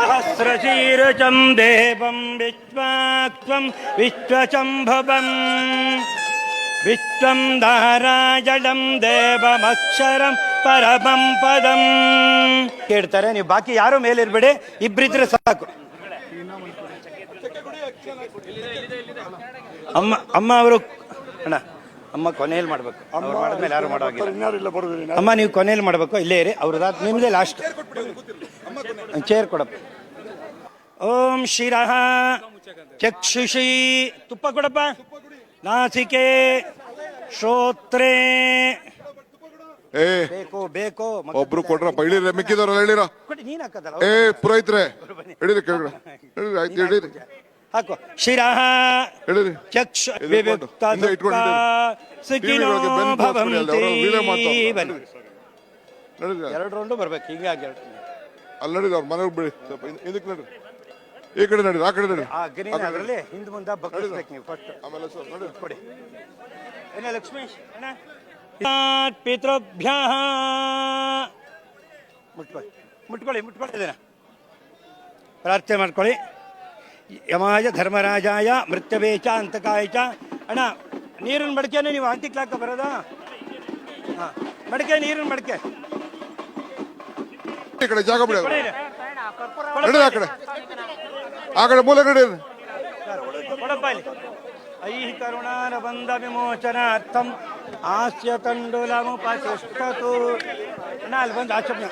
सहस्रशीर्षं देवं विश्वाक्ष्मं विश्वशम्भवं विश्वं धाराजलं देवमक्षरं ಪರಮಂ ಪದಂ ಕೇಳ್ತಾರೆ. ನೀವು ಬಾಕಿ ಯಾರು ಮೇಲಿರ್ಬೇಡಿ, ಇಬ್ಬರಿದ್ರೆ ಸಾಕು. ಅಮ್ಮ ಅವರು ಅಣ್ಣ, ಅಮ್ಮ ಕೊನೆಯಲ್ಲಿ ಮಾಡ್ಬೇಕು. ಅವ್ರು ಮಾಡಿದ್ಮೇಲೆ ಯಾರು ಮಾಡೋಗಿಲ್ಲ. ಅಮ್ಮ ನೀವು ಕೊನೆಯಲ್ಲಿ ಮಾಡ್ಬೇಕು, ಇಲ್ಲೇ ಇರಿ. ಅವ್ರದ್ದು ನಿಮ್ಮದೇ ಲಾಸ್ಟ್. ಚೇರ್ ಕೊಡಪ್ಪ. ಓಂ ಶಿರಃ ಚಕ್ಷುಷಿ, ತುಪ್ಪ ಕೊಡಪ್ಪ. ನಾಸಿಕೆ ಶ್ರೋತ್ರೇ, ಬೇಕು ಬೇಕು. ಒಬ್ರು ಕೊಡ್ರ, ಹೇಳಿರ ಮಿಕ್ಕಿದವ್ರಲ್ಲ ಹೇಳಿರ. ನೀನ್ ಹಾಕದಲ್ಲ. ಪುರೋಹಿತ್ರೆ ಹೇಳಿರಿ, ಕೇಳಿರಿ. ಆಯ್ತು ಹೇಳಿರಿ. ಹಾಕೋ. ಶಿರಃ ಚಕ್ಷು ವಿವಿಕ್ತ ಸುಖಿನೋ ಭವಂತಿ. ಎರಡು ರೌಂಡು ಬರ್ಬೇಕು. ಹೀಗಾಗಿ ಅಲ್ಲಿ ನಡೀರಿ, ಅವ್ರ ಮನೆಗೆ ಬಿಡಿ. ಇದಕ್ಕೆ ನಡ್ರಿ, ಈ ಕಡೆ ನಡೀರಿ, ಆ ಕಡೆ ನಡೀರಿ. ಅದರಲ್ಲಿ ಹಿಂದೆ ಮುಂದೆ ಬಗ್ಗಿಸ್ಬೇಕು ನೀವು ಫಸ್ಟ್. ಆಮೇಲೆ ನೋಡಿ ಕೊಡಿ. ಏನ ಲಕ್ಷ್ಮೀಶ್ ಅಣ್ಣ, ಪಿತೃಭ್ಯ ಮುಟ್ಕೊಳ್ಳಿ ಇದನ್ನ ಪ್ರಾರ್ಥನೆ ಮಾಡ್ಕೊಳ್ಳಿ. ಯಮಾಯ ಧರ್ಮರಾಜಾಯ ಮೃತ್ಯವೇ ಚ ಅಂತಕಾಯ ಚ. ಅಣ್ಣ ನೀರಿನ ಮಡಿಕೆನೇ ನೀವು ಅಂಟಿಕ್ಲಾಕ ಬರೋದಾ? ಹಾಂ, ಮಡಿಕೆ, ನೀರಿನ ಮಡಿಕೆ. ಈ ಕಡೆ ಜಾಗ ಬಿಡಿ, ಆ ಕಡೆ ಮೂಲೆ ಕಡೆ ಕೊಡಪ್ಪ ಇಲ್ಲಿ. ಐ ಕರುಣಾನ ಬಂಧ ವಿಮೋಚನಾರ್ಥಂ ಹಾಸ್ಯ ತಂಡುಲಮುಪತಿಷ್ಠತು. ಅಣ್ಣ ಅಲ್ಲಿ ಬಂದು ಆಚರಣೆ